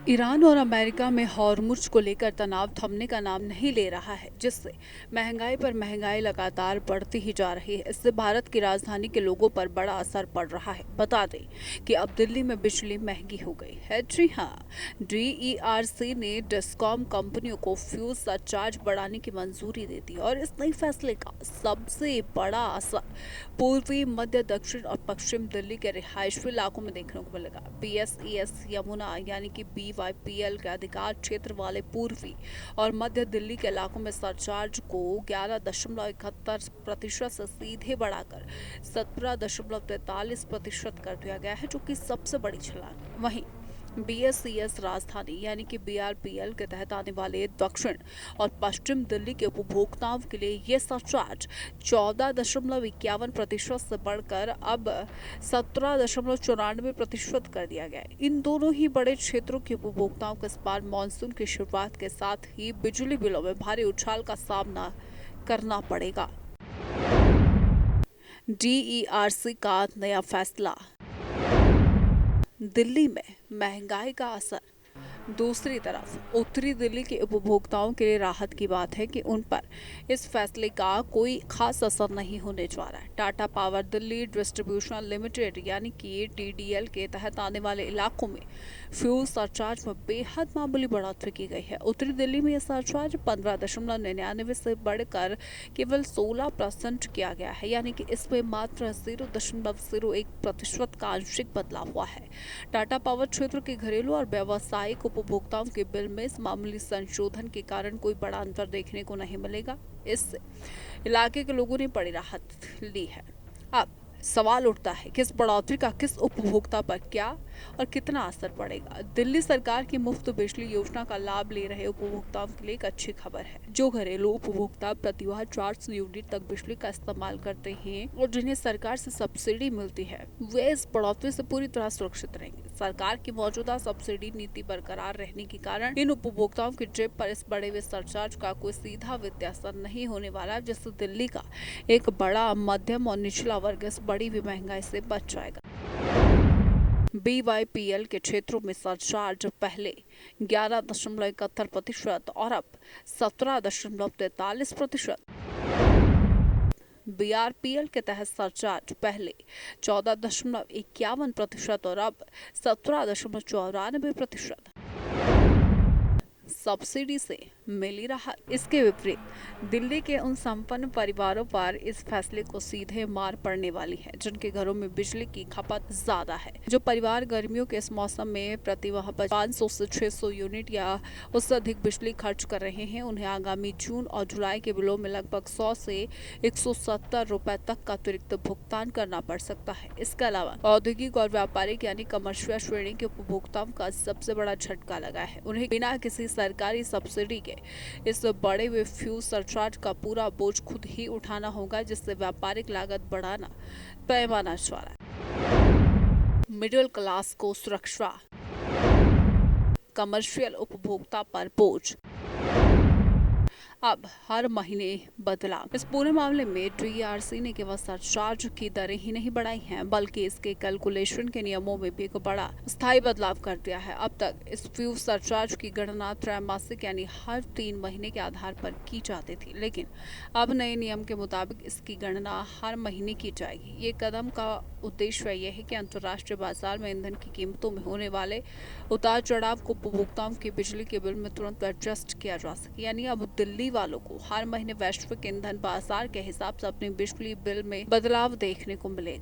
Iran और America में Hormuz को लेकर तनाव थमने का नाम नहीं ले रहा है, जिससे महंगाई पर महंगाई लगातार बढ़ती ही जा रही है। इससे भारत की राजधानी के लोगों पर बड़ा असर पड़ रहा है। बता दें कि अब दिल्ली में बिजली महंगी हो गई है। जी हाँ, डीईआरसी ने डिस्कॉम कंपनियों को फ्यूज सरचार्ज बढ़ाने की मंजूरी दे दी और इस नई फैसले का सबसे बड़ा असर पूर्वी, मध्य, दक्षिण और पश्चिम दिल्ली के रिहायशी इलाकों में देखने को मिलेगा। पीएसईएस यमुना यानी कि बीवाईपीएल के अधिकार क्षेत्र वाले पूर्वी और मध्य दिल्ली के इलाकों में सरचार्ज को 11.71% से सीधे बढ़ाकर 17.43% कर दिया गया है, जो कि सबसे बड़ी छलांग है। वहीं बीएसईएस राजधानी यानी कि बीआरपीएल के तहत आने वाले दक्षिण और पश्चिम दिल्ली के उपभोक्ताओं के लिए ये सरचार्ज 14.51% से बढ़कर अब 17.94% कर दिया गया है। इन दोनों ही बड़े क्षेत्रों के उपभोक्ताओं को इस बार मानसून की शुरुआत के साथ ही बिजली बिलों में भारी उछाल का सामना करना पड़ेगा। डीईआरसी का नया फैसला, दिल्ली में महंगाई का असर। दूसरी तरफ उत्तरी दिल्ली के उपभोक्ताओं के लिए राहत की बात है कि उन पर इस फैसले का कोई खास असर नहीं होने जा रहा है। Tata power Delhi distribution limited यानी कि टीडीएल के तहत आने वाले इलाकों में फ्यूल सरचार्ज में बेहद मामूली बढ़ोतरी की गई है। उत्तरी दिल्ली में यह सरचार्ज 15.99 से बढ़कर केवल 16% किया गया है, यानी कि इसमें मात्र 0.01% का आंशिक बदलाव हुआ है। टाटा पावर क्षेत्र के घरेलू और व्यावसायिक उपभोक्ताओं के बिल में इस मामूली संशोधन के कारण कोई बड़ा अंतर देखने को नहीं मिलेगा। इससे इलाके के लोगों ने बड़ी राहत ली है। अब सवाल उठता है कि इस बढ़ोतरी का किस उपभोक्ता पर क्या और कितना असर पड़ेगा। दिल्ली सरकार की मुफ्त बिजली योजना का लाभ ले रहे उपभोक्ताओं के लिए एक अच्छी खबर है। जो घरेलू उपभोक्ता प्रतिवार 400 यूनिट तक बिजली का इस्तेमाल करते हैं और जिन्हें सरकार से सब्सिडी मिलती है, वे इस बढ़ोतरी से पूरी तरह सुरक्षित रहेंगे। सरकार की मौजूदा सब्सिडी नीति बरकरार रहने के कारण इन उपभोक्ताओं की जेब पर इस बढ़े हुए सरचार्ज का कोई सीधा वित्तीय असर नहीं होने वाला, जिससे दिल्ली का एक बड़ा, मध्यम और निचला वर्ग इस बड़ी हुई महंगाई से बच जाएगा। बीवाईपीएल के क्षेत्रों में सरचार्ज पहले 11.71% और अब 17.43%। बीआरपीएल के तहत सरचार्ज पहले 14.51% और अब 17.94%। सब्सिडी से मिली राहत। इसके विपरीत दिल्ली के उन संपन्न परिवारों पर इस फैसले को सीधे मार पड़ने वाली है जिनके घरों में बिजली की खपत ज्यादा है। जो परिवार गर्मियों के इस मौसम में प्रति माह 500 से 600 यूनिट या उससे अधिक बिजली खर्च कर रहे हैं, उन्हें आगामी जून और जुलाई के बिलों में लगभग 100 से 170 रुपए तक का अतिरिक्त भुगतान करना पड़ सकता है। इसके अलावा औद्योगिक और व्यापारिक यानी कमर्शियल श्रेणी के उपभोक्ताओं का सबसे बड़ा झटका लगा है। उन्हें बिना किसी सरकारी सब्सिडी के इस बढ़े हुए फ्यूल सरचार्ज का पूरा बोझ खुद ही उठाना होगा, जिससे व्यापारिक लागत बढ़ाना पैमाना जा रहा है। मिडिल क्लास को सुरक्षा, कमर्शियल उपभोक्ता पर बोझ। अब हर महीने बदलाव। इस पूरे मामले में डीईआरसी ने केवल सरचार्ज की दरें ही नहीं बढ़ाई हैं, बल्कि इसके कैलकुलेशन के नियमों में भी एक बड़ा स्थायी बदलाव कर दिया है। अब तक इस फ्यूल सरचार्ज की गणना त्रैमासिक यानी हर 3 महीने के आधार पर की जाती थी, लेकिन अब नए नियम के मुताबिक इसकी गणना हर महीने की जाएगी। ये कदम का उद्देश्य यह है कि अंतर्राष्ट्रीय बाजार में ईंधन की कीमतों में होने वाले उतार चढ़ाव को उपभोक्ताओं के बिजली के बिल में तुरंत एडजस्ट किया जा सके। यानी अब दिल्ली वालों को हर महीने वैश्विक ईंधन बाजार के हिसाब से अपने बिजली बिल में बदलाव देखने को मिलेगा।